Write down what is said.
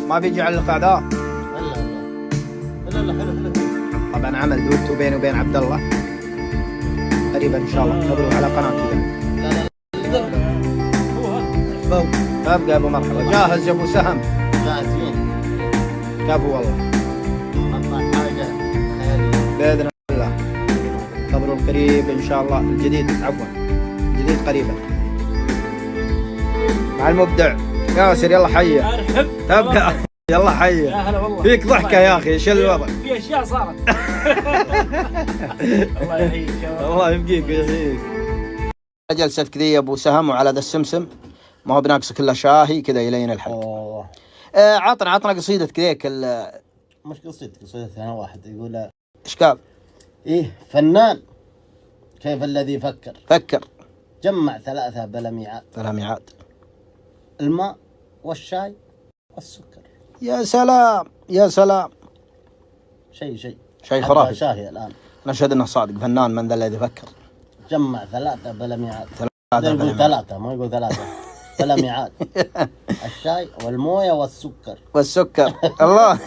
ما بيجي على القعدة. لا حلو. طبعا عمل دوتو بيني وبين عبد الله قريبا ان شاء الله، انتظروا على قناتي. لا هو هذا ابقى ابو مرحبا، جاهز يا ابو سهم؟ جاهزين. كفو والله. نطلع حاجة خيالية باذن الله. انتظروا القريب ان شاء الله، الجديد عفوا الجديد قريبا مع المبدع ياسر. يلا حيه. ارحب. تبقى يلا حيه. يا هلا والله. فيك ضحكه يا اخي، ايش الوضع؟ في اشياء صارت. الله يحييك. الله يبقيك ويحييك. جلستك ذي يا ابو سهم وعلى ذا السمسم، ما هو بناقصك الا شاهي كذا يلين الحلق. عطنا قصيدتك ذيك مش قصيدة أنا واحد يقول ايش قال؟ إيه فنان كيف الذي فكر جمع 3 بلا ميعاد، 3 ميعاد، الماء والشاي والسكر. يا سلام يا سلام. شيء خرافي. شاهي الآن. انا اشهد انه صادق فنان من ذا الذي فكر. جمع 3 بلا ميعاد. 3 يقول 3 ما يقول 3 بلا ميعاد. الشاي والمويه والسكر الله.